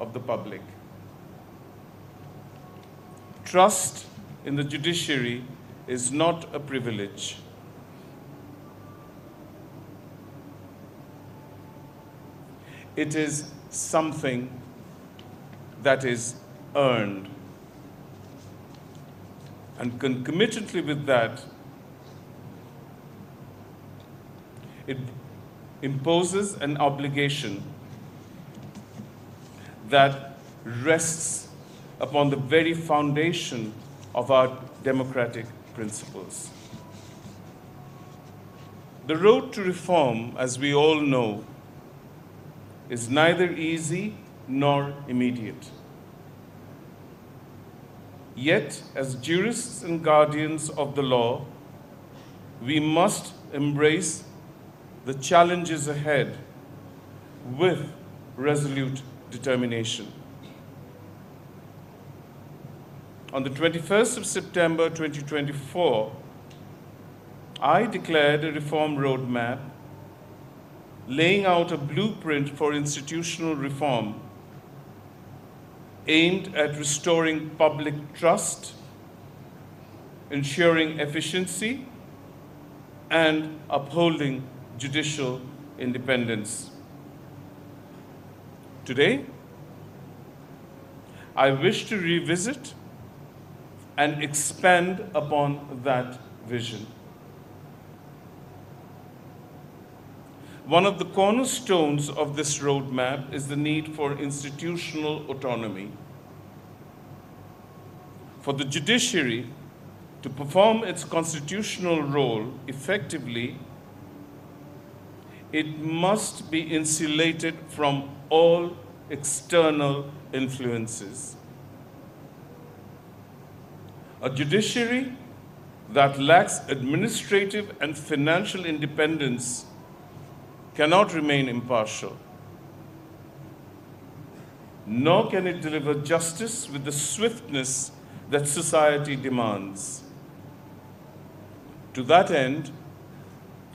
of the public. Trust in the judiciary is not a privilege. It is something that is earned. And concomitantly with that, it imposes an obligation that rests upon the very foundation of our democratic principles. The road to reform, as we all know, is neither easy nor immediate. Yet, as jurists and guardians of the law, we must embrace the challenges ahead with resolute determination. On the 21st of September 2024, I declared a reform roadmap laying out a blueprint for institutional reform aimed at restoring public trust, ensuring efficiency, and upholding judicial independence. Today, I wish to revisit and expand upon that vision. One of the cornerstones of this roadmap is the need for institutional autonomy. For the judiciary to perform its constitutional role effectively, it must be insulated from all external influences. A judiciary that lacks administrative and financial independence cannot remain impartial, nor can it deliver justice with the swiftness that society demands. To that end,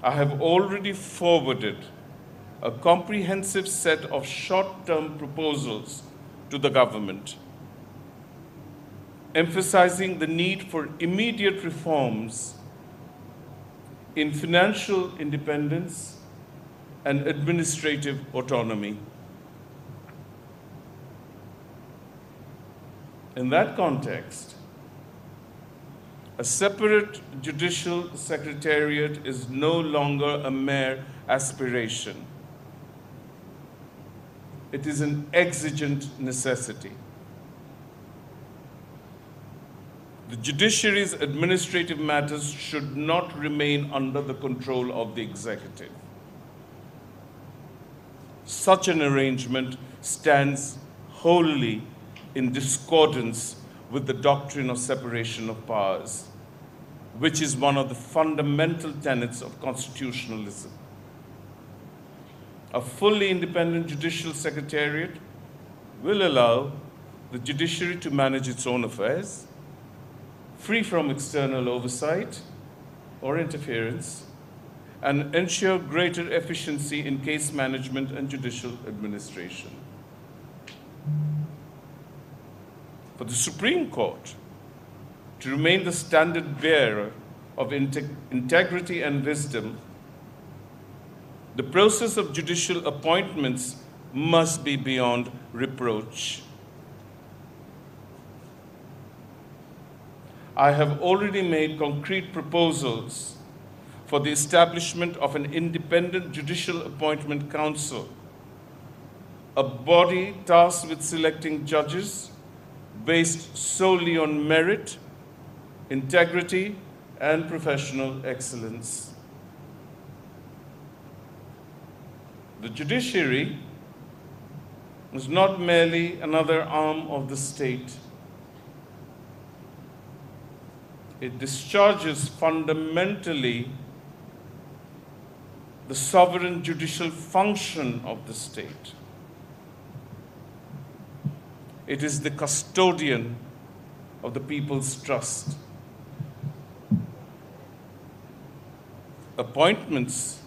I have already forwarded a comprehensive set of short-term proposals to the government, emphasizing the need for immediate reforms in financial independence and administrative autonomy. In that context, a separate judicial secretariat is no longer a mere aspiration. It is an exigent necessity. The judiciary's administrative matters should not remain under the control of the executive. Such an arrangement stands wholly in discordance with the doctrine of separation of powers, which is one of the fundamental tenets of constitutionalism. A fully independent judicial secretariat will allow the judiciary to manage its own affairs, free from external oversight or interference, and ensure greater efficiency in case management and judicial administration. For the Supreme Court to remain the standard bearer of integrity and wisdom, the process of judicial appointments must be beyond reproach. I have already made concrete proposals for the establishment of an independent judicial appointment council, a body tasked with selecting judges based solely on merit, integrity, and professional excellence. The judiciary is not merely another arm of the state. It discharges fundamentally the sovereign judicial function of the state. It is the custodian of the people's trust. Appointments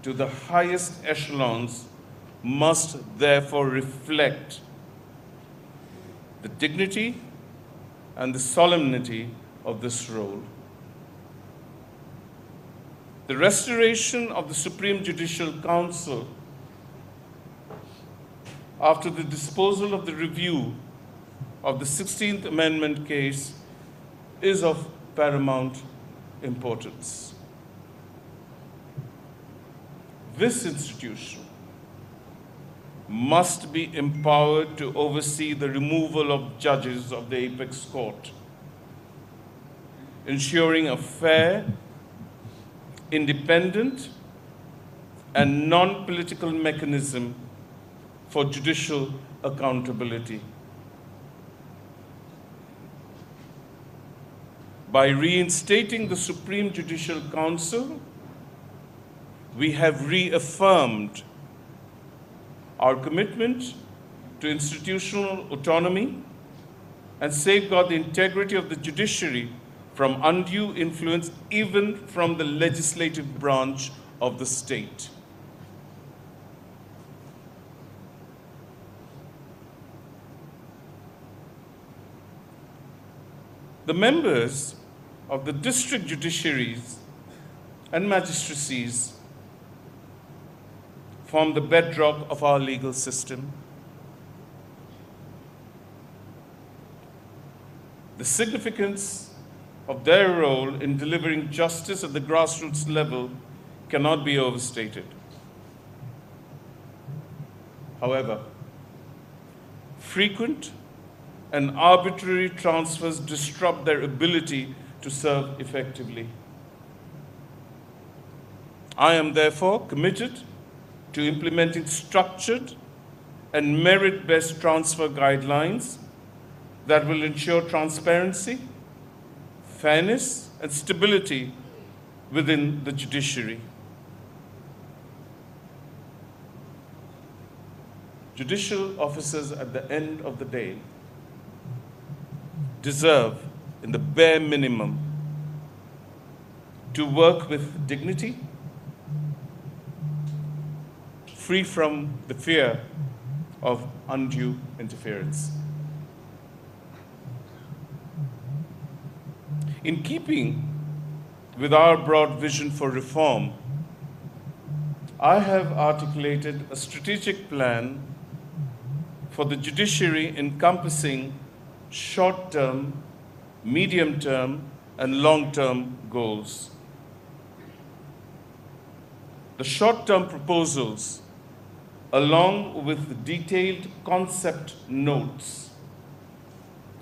to the highest echelons must therefore reflect the dignity and the solemnity of this role. The restoration of the Supreme Judicial Council after the disposal of the review of the 16th Amendment case is of paramount importance. This institution must be empowered to oversee the removal of judges of the apex court, ensuring a fair, independent, and non-political mechanism for judicial accountability. By reinstating the Supreme Judicial Council, we have reaffirmed our commitment to institutional autonomy and safeguard the integrity of the judiciary from undue influence, even from the legislative branch of the state. The members of the district judiciaries and magistracies form the bedrock of our legal system. The significance of their role in delivering justice at the grassroots level cannot be overstated. However, frequent and arbitrary transfers disrupt their ability to serve effectively. I am therefore committed to implementing structured and merit-based transfer guidelines that will ensure transparency, fairness, and stability within the judiciary. Judicial officers, at the end of the day, deserve, in the bare minimum, to work with dignity, free from the fear of undue interference. In keeping with our broad vision for reform, I have articulated a strategic plan for the judiciary encompassing short-term, medium-term, and long-term goals. The short-term proposals, along with detailed concept notes,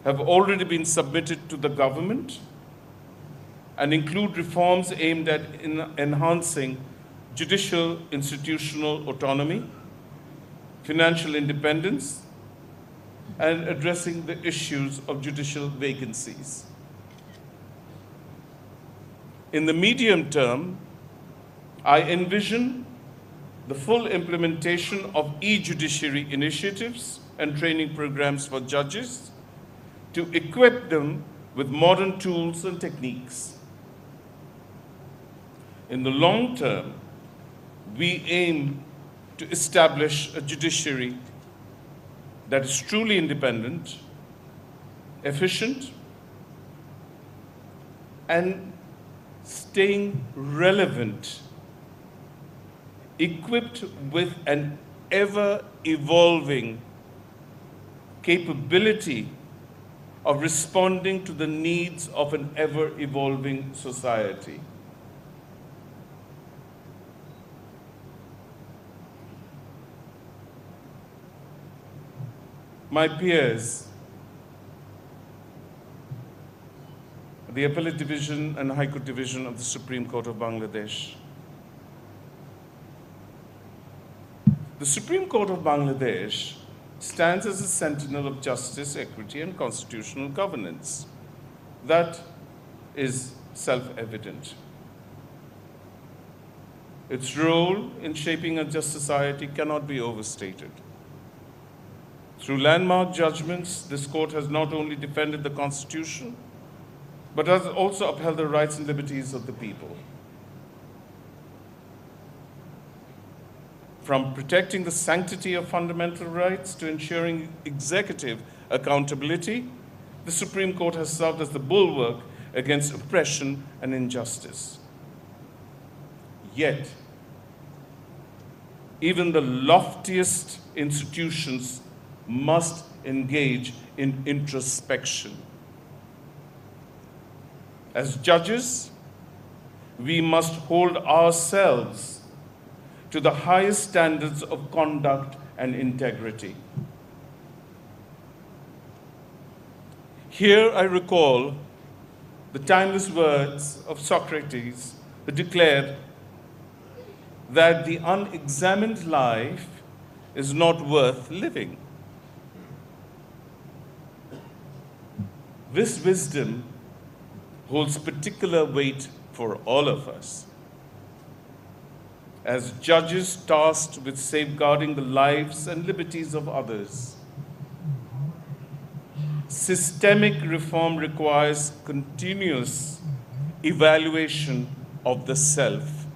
have already been submitted to the government and include reforms aimed at enhancing judicial institutional autonomy, financial independence, and addressing the issues of judicial vacancies. In the medium term, I envision the full implementation of e-judiciary initiatives and training programs for judges to equip them with modern tools and techniques. In the long term, we aim to establish a judiciary that is truly independent, efficient, and staying relevant, equipped with an ever-evolving capability of responding to the needs of an ever-evolving society. My peers, the Appellate Division and High Court Division of the Supreme Court of Bangladesh. The Supreme Court of Bangladesh stands as a sentinel of justice, equity, and constitutional governance. That is self-evident. Its role in shaping a just society cannot be overstated. Through landmark judgments, this court has not only defended the Constitution, but has also upheld the rights and liberties of the people. from protecting the sanctity of fundamental rights to ensuring executive accountability, the Supreme Court has served as the bulwark against oppression and injustice. Yet, even the loftiest institutions must engage in introspection. As judges, we must hold ourselves to the highest standards of conduct and integrity. Here I recall the timeless words of Socrates, who declared that the unexamined life is not worth living. This wisdom holds particular weight for all of us. As judges tasked with safeguarding the lives and liberties of others, systemic reform requires continuous evaluation of the self.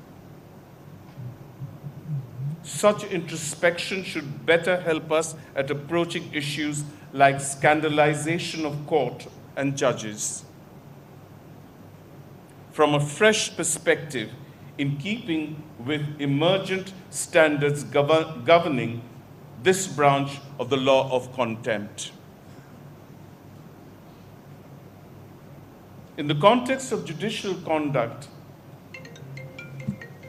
Such introspection should better help us at approaching issues like scandalization of court and judges from a fresh perspective, in keeping with emergent standards governing this branch of the law of contempt. In the context of judicial conduct,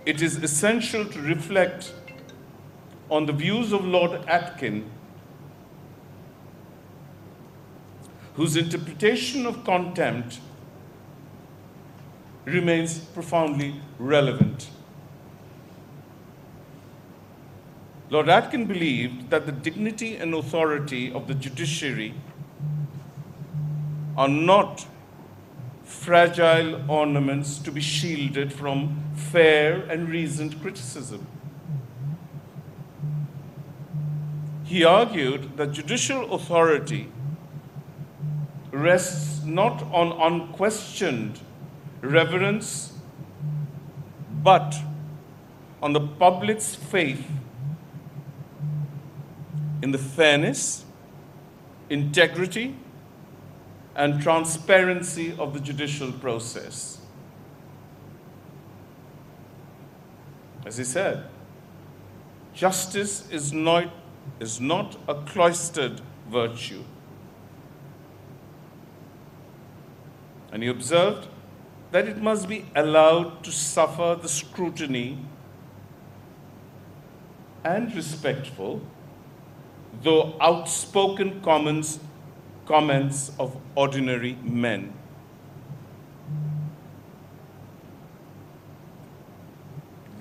it is essential to reflect on the views of Lord Atkin, whose interpretation of contempt remains profoundly relevant. Lord Atkin believed that the dignity and authority of the judiciary are not fragile ornaments to be shielded from fair and reasoned criticism. He argued that judicial authority rests not on unquestioned reverence, but on the public's faith in the fairness, integrity, and transparency of the judicial process. As he said, justice is not a cloistered virtue. And he observed that it must be allowed to suffer the scrutiny and respectful, though outspoken comments of ordinary men.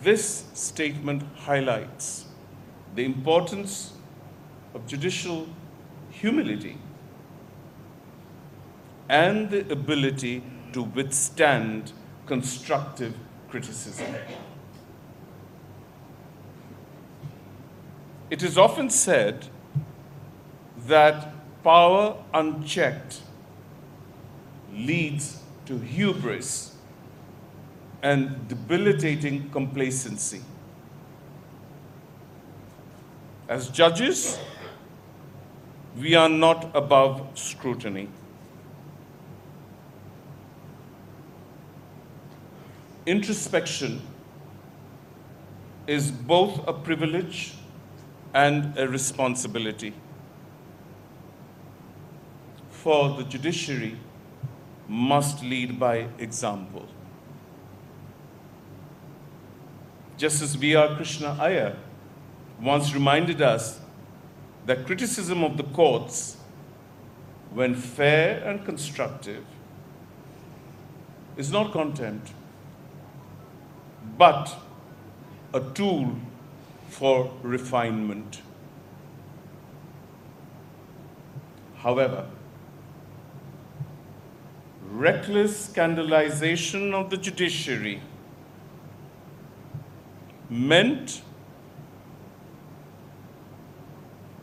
This statement highlights the importance of judicial humility and the ability to withstand constructive criticism. It is often said that power unchecked leads to hubris and debilitating complacency. As judges, we are not above scrutiny. Introspection is both a privilege and a responsibility. For the judiciary must lead by example. Justice V.R. Krishna Iyer once reminded us that criticism of the courts, when fair and constructive, is not contempt, but a tool for refinement. However, reckless scandalization of the judiciary meant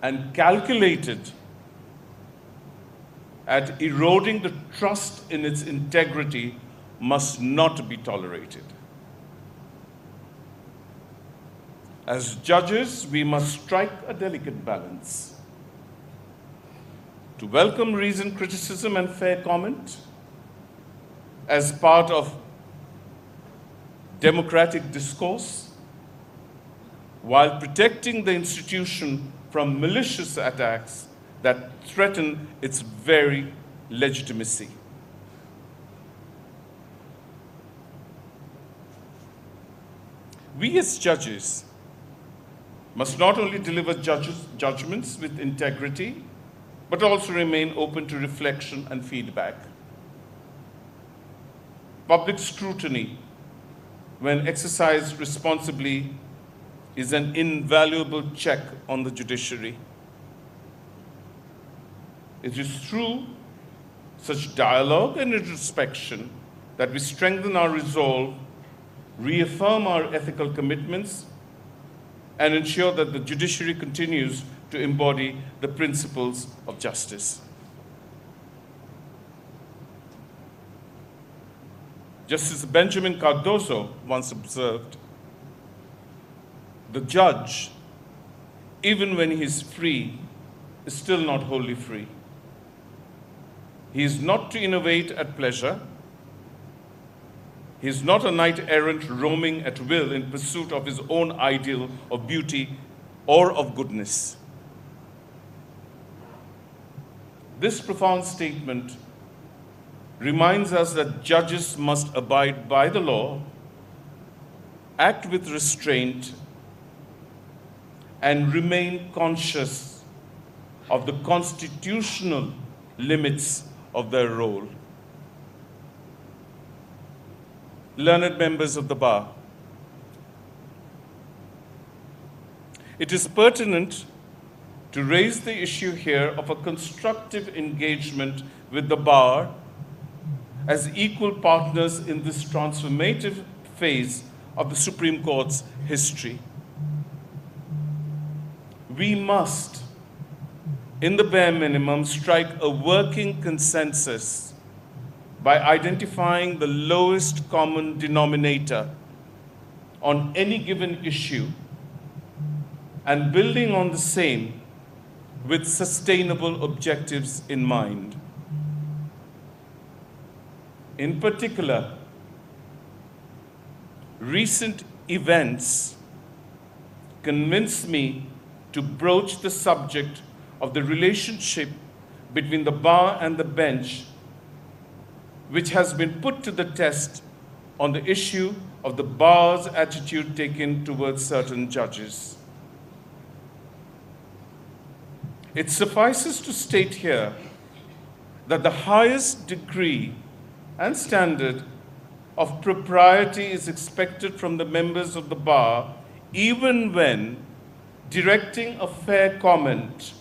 and calculated at eroding the trust in its integrity must not be tolerated. As judges, we must strike a delicate balance to welcome reasoned criticism and fair comment as part of democratic discourse, while protecting the institution from malicious attacks that threaten its very legitimacy. We as judges must not only deliver judgments with integrity, but also remain open to reflection and feedback. Public scrutiny, when exercised responsibly, is an invaluable check on the judiciary. It is through such dialogue and introspection that we strengthen our resolve, reaffirm our ethical commitments, and ensure that the judiciary continues to embody the principles of justice. Justice Benjamin Cardozo once observed, "The judge, even when he is free, is still not wholly free. He is not to innovate at pleasure. He is not a knight-errant roaming at will in pursuit of his own ideal of beauty or of goodness." This profound statement reminds us that judges must abide by the law, act with restraint, and remain conscious of the constitutional limits of their role. Learned members of the bar, it is pertinent to raise the issue here of a constructive engagement with the bar as equal partners in this transformative phase of the Supreme Court's history. We must, in the bare minimum, strike a working consensus by identifying the lowest common denominator on any given issue and building on the same with sustainable objectives in mind. In particular, recent events convince me to broach the subject of the relationship between the bar and the bench, which has been put to the test on the issue of the bar's attitude taken towards certain judges. It suffices to state here that the highest degree and standard of propriety is expected from the members of the bar, even when directing a fair comment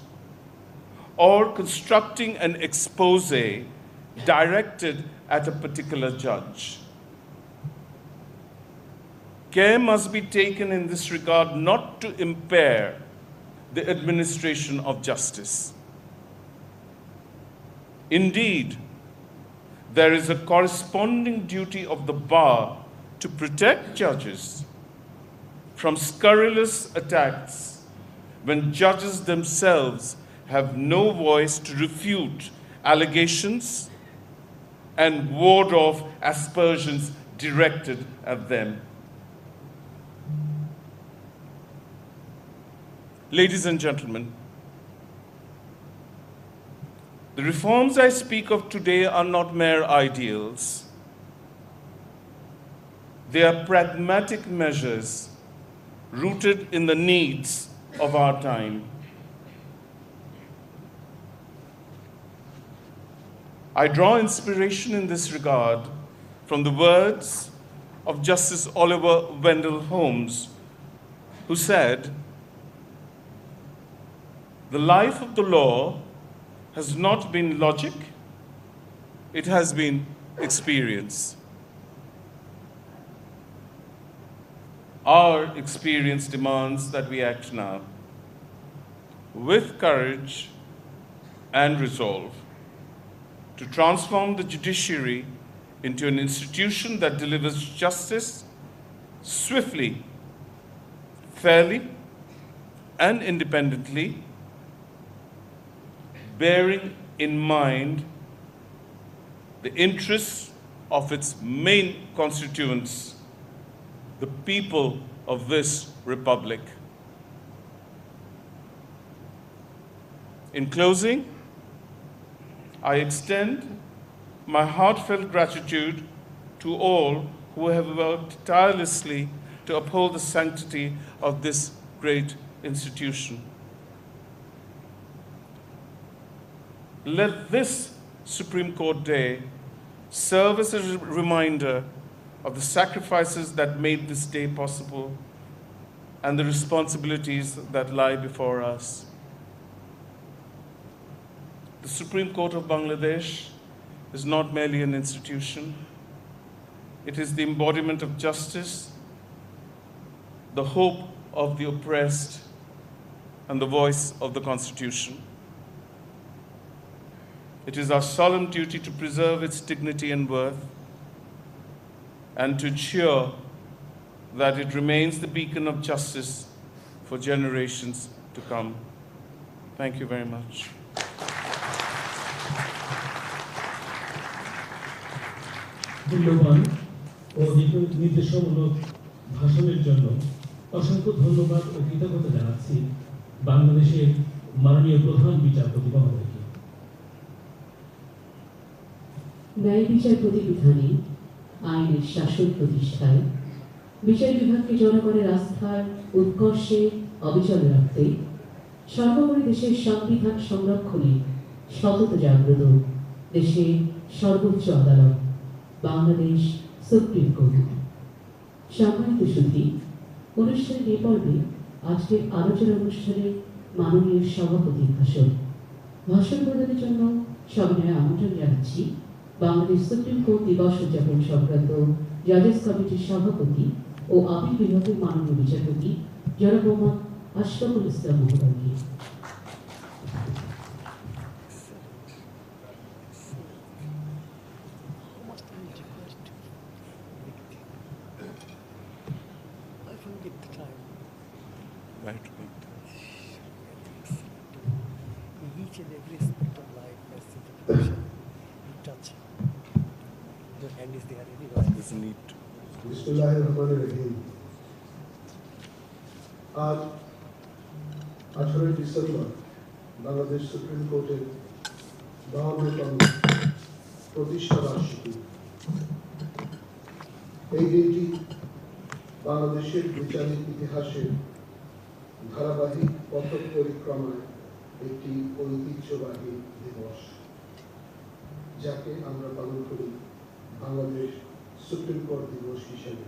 or constructing an expose directed at a particular judge. Care must be taken in this regard not to impair the administration of justice. Indeed, there is a corresponding duty of the bar to protect judges from scurrilous attacks when judges themselves have no voice to refute allegations and ward off aspersions directed at them. Ladies and gentlemen, the reforms I speak of today are not mere ideals. They are pragmatic measures rooted in the needs of our time. I draw inspiration in this regard from the words of Justice Oliver Wendell Holmes, who said, "The life of the law has not been logic, it has been experience." Our experience demands that we act now with courage and resolve to transform the judiciary into an institution that delivers justice swiftly, fairly and independently, bearing in mind the interests of its main constituents, the people of this republic. In closing, I extend my heartfelt gratitude to all who have worked tirelessly to uphold the sanctity of this great institution. Let this Supreme Court Day serve as a reminder of the sacrifices that made this day possible and the responsibilities that lie before us. The Supreme Court of Bangladesh is not merely an institution. It is the embodiment of justice, the hope of the oppressed, and the voice of the Constitution. It is our solemn duty to preserve its dignity and worth and to ensure that it remains the beacon of justice for generations to come. Thank you very much. মূল্যবান ও নির্দেশমূলক ভাষণের জন্য অসংখ্য ধন্যবাদ ও কৃতজ্ঞতা জানাচ্ছি বাংলাদেশের মাননীয় প্রধান বিচারপতি মহোদয়কে। ন্যায় বিচার প্রতিবিধানে আইনের শাসন প্রতিষ্ঠায় বিচার বিভাগকে জনগণের আস্থার উৎকর্ষে অবিচল রাখতে সর্বোপরি দেশের সংবিধান সংরক্ষণে সতত জাগ্রত দেশের সর্বোচ্চ আদালত বাংলাদেশ সুপ্রিম কোর্ট। সম্মানিত সুধী, অনুষ্ঠানের এ পর্বে আজকের আলোচনা অনুষ্ঠানে মাননীয় সভাপতির ভাষণ প্রদানের জন্য সবিনয়ে আমন্ত্রণ জানাচ্ছি বাংলাদেশ সুপ্রিম কোর্ট দিবস উদযাপন সংক্রান্ত জাজেস কমিটির সভাপতি ও আপিল বিভাগের মাননীয় বিচারপতি জনাব মোহাম্মদ আশরাফুল ইসলাম মহোদয়কে। Each and every aspect of life has situation. You touch. Your hand is there anywhere. Doesn't need to. বিসমিল্লাহিররহমানিররহিম। আজ 18 ডিসেম্বর বাংলাদেশ সুপ্রিম কোর্টের 52তম প্রতিষ্ঠা বার্ষিকী। এই দিনটি বাংলাদেশের বিচারিক ইতিহাসের ধারাবাহিক পথ পরিক্রমায় একটি ঐতিহ্যবাহী দিবস, যাকে আমরা পালন করি বাংলাদেশ সুপ্রিম কোর্ট দিবস হিসেবে।